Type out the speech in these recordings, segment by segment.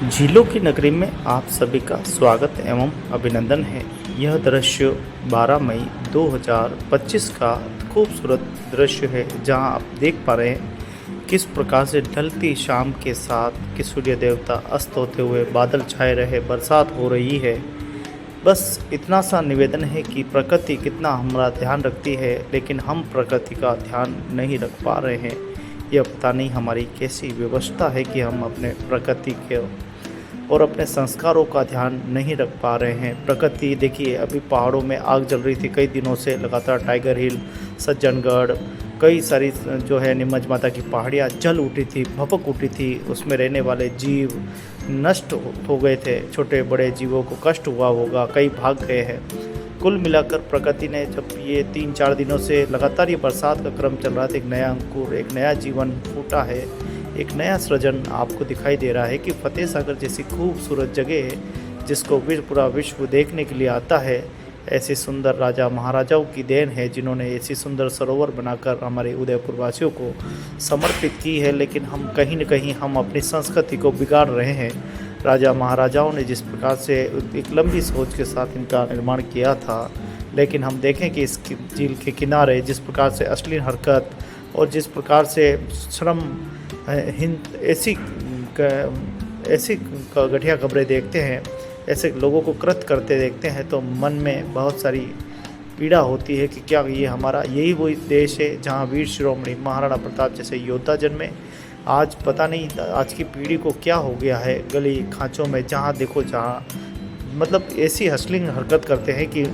झीलों की नगरी में आप सभी का स्वागत एवं अभिनंदन है। यह दृश्य 12 मई 2025 का खूबसूरत दृश्य है, जहां आप देख पा रहे हैं किस प्रकार से ढलती शाम के साथ कि सूर्य देवता अस्त होते हुए बादल छाए रहे, बरसात हो रही है। बस इतना सा निवेदन है कि प्रकृति कितना हमारा ध्यान रखती है, लेकिन हम प्रकृति का ध्यान नहीं रख पा रहे हैं। यह पता नहीं हमारी कैसी व्यवस्था है कि हम अपने प्रकृति के और अपने संस्कारों का ध्यान नहीं रख पा रहे हैं। प्रकृति देखिए, अभी पहाड़ों में आग जल रही थी कई दिनों से लगातार। टाइगर हिल, सज्जनगढ़, कई सारी जो है नीमच माता की पहाड़ियाँ जल उठी थी, भपक उठी थी। उसमें रहने वाले जीव नष्ट हो गए थे, छोटे बड़े जीवों को कष्ट हुआ होगा, कई भाग गए हैं। कुल मिलाकर प्रकृति ने जब ये 3-4 दिनों से लगातार ये बरसात का क्रम चल रहा था, एक नया अंकुर, एक नया जीवन फूटा है, एक नया सृजन आपको दिखाई दे रहा है कि फतेह सागर जैसी खूबसूरत जगह है जिसको पूरा विश्व देखने के लिए आता है। ऐसे सुंदर राजा महाराजाओं की देन है जिन्होंने ऐसी सुंदर सरोवर बनाकर हमारे उदयपुर वासियों को समर्पित की है। लेकिन हम कहीं न कहीं हम अपनी संस्कृति को बिगाड़ रहे हैं। राजा महाराजाओं ने जिस प्रकार से एक लंबी सोच के साथ इनका निर्माण किया था, लेकिन हम देखें कि इस झील के किनारे जिस प्रकार से अश्लील हरकत और जिस प्रकार से श्रम ऐसी घटिया खबरें देखते हैं, ऐसे लोगों को कृत करते देखते हैं, तो मन में बहुत सारी पीड़ा होती है कि क्या ये हमारा यही वही देश है जहाँ वीर शिरोमणि महाराणा प्रताप जैसे योद्धा जन्मे। आज पता नहीं आज की पीढ़ी को क्या हो गया है, गली खाँचों में जहाँ देखो जहाँ मतलब ऐसी अश्लील हरकत करते हैं कि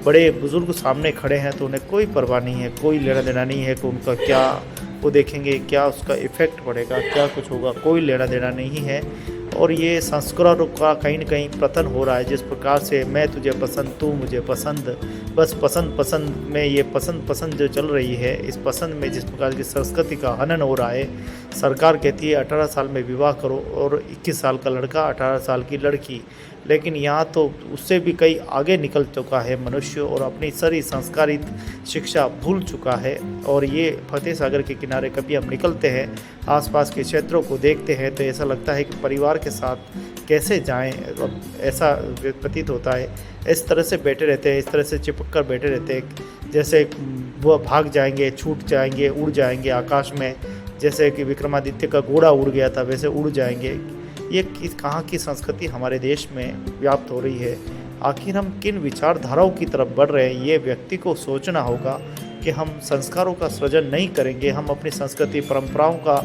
बड़े बुज़ुर्ग सामने खड़े हैं तो उन्हें कोई परवाह नहीं है, कोई लेना देना नहीं है कि उनका क्या वो देखेंगे, क्या उसका इफ़ेक्ट पड़ेगा, क्या कुछ होगा, कोई लेना देना नहीं है। और ये संस्कारों का कहीं न कहीं पतन हो रहा है। जिस प्रकार से मैं तुझे पसंद, तू मुझे पसंद, बस पसंद पसंद में ये पसंद जो चल रही है, इस पसंद में जिस प्रकार की संस्कृति का हनन हो रहा है। सरकार कहती है 18 साल में विवाह करो और 21 साल का लड़का, 18 साल की लड़की, लेकिन यहाँ तो उससे भी कई आगे निकल चुका है मनुष्य और अपनी सारी संस्कारित शिक्षा भूल चुका है। और ये फतेह सागर के किनारे कभी हम निकलते हैं, आसपास के क्षेत्रों को देखते हैं, तो ऐसा लगता है कि परिवार के साथ कैसे जाएं, ऐसा प्रतीत होता है। इस तरह से बैठे रहते हैं, इस तरह से चिपक कर बैठे रहते हैं जैसे वो भाग जाएंगे, छूट जाएंगे, उड़ जाएंगे आकाश में, जैसे कि विक्रमादित्य का घोड़ा उड़ गया था वैसे उड़ जाएंगे। ये कहाँ की संस्कृति हमारे देश में व्याप्त हो रही है? आखिर हम किन विचारधाराओं की तरफ बढ़ रहे हैं, ये व्यक्ति को सोचना होगा कि हम संस्कारों का सृजन नहीं करेंगे, हम अपनी संस्कृति परंपराओं का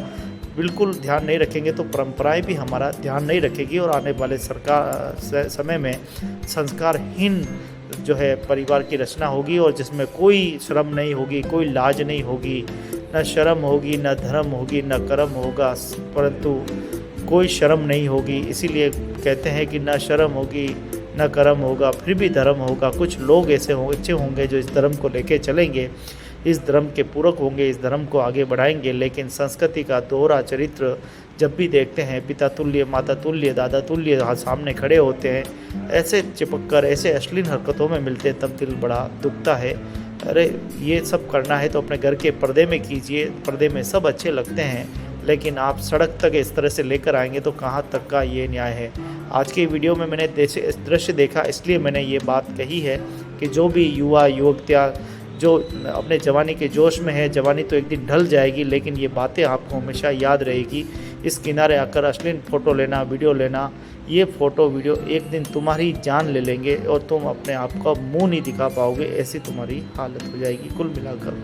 बिल्कुल ध्यान नहीं रखेंगे तो परंपराएं भी हमारा ध्यान नहीं रखेगी और आने वाले समय में संस्कारहीन जो है परिवार की रचना होगी और जिसमें कोई शर्म नहीं होगी, कोई लाज नहीं होगी, न शर्म होगी, न धर्म होगी, न कर्म होगा, परंतु कोई शर्म नहीं होगी। इसीलिए कहते हैं कि न शर्म होगी न कर्म होगा फिर भी धर्म होगा। कुछ लोग ऐसे अच्छे होंगे जो इस धर्म को लेके चलेंगे, इस धर्म के पूरक होंगे, इस धर्म को आगे बढ़ाएंगे। लेकिन संस्कृति का दोहरा चरित्र जब भी देखते हैं, पिता तुल्य, माता तुल्य, दादा तुल्य सामने खड़े होते हैं, ऐसे चिपक कर ऐसे अश्लील हरकतों में मिलते हैं, तब दिल बड़ा दुखता है। अरे ये सब करना है तो अपने घर के पर्दे में कीजिए, पर्दे में सब अच्छे लगते हैं, लेकिन आप सड़क तक इस तरह से लेकर आएंगे तो कहाँ तक का ये न्याय है। आज की वीडियो में मैंने दृश्य देखा, इसलिए मैंने ये बात कही है कि जो भी युवा युवतियाँ जो अपने जवानी के जोश में है, जवानी तो एक दिन ढल जाएगी, लेकिन ये बातें आपको हमेशा याद रहेगी। इस किनारे आकर अश्लील फ़ोटो लेना, वीडियो लेना, ये फ़ोटो वीडियो एक दिन तुम्हारी जान ले लेंगे और तुम अपने आप का मुँह नहीं दिखा पाओगे, ऐसी तुम्हारी हालत हो जाएगी। कुल मिलाकर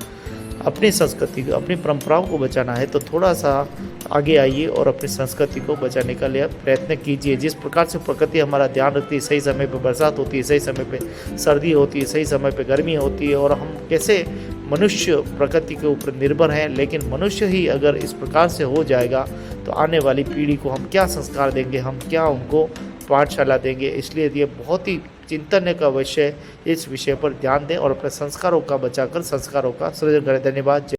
अपनी संस्कृति को, अपनी परंपराओं को बचाना है तो थोड़ा सा आगे आइए और अपनी संस्कृति को बचाने का लिए प्रयत्न कीजिए। जिस प्रकार से प्रकृति हमारा ध्यान रखती है, सही समय पे बरसात होती है, सही समय पे सर्दी होती है, सही समय पे गर्मी होती है, और हम कैसे मनुष्य प्रकृति के ऊपर निर्भर हैं। लेकिन मनुष्य ही अगर इस प्रकार से हो जाएगा तो आने वाली पीढ़ी को हम क्या संस्कार देंगे, हम क्या उनको पाठशाला देंगे। इसलिए ये बहुत ही चिंतन का विषय, इस विषय पर ध्यान दें और अपने संस्कारों का बचाकर संस्कारों का सृजन करें। धन्यवाद।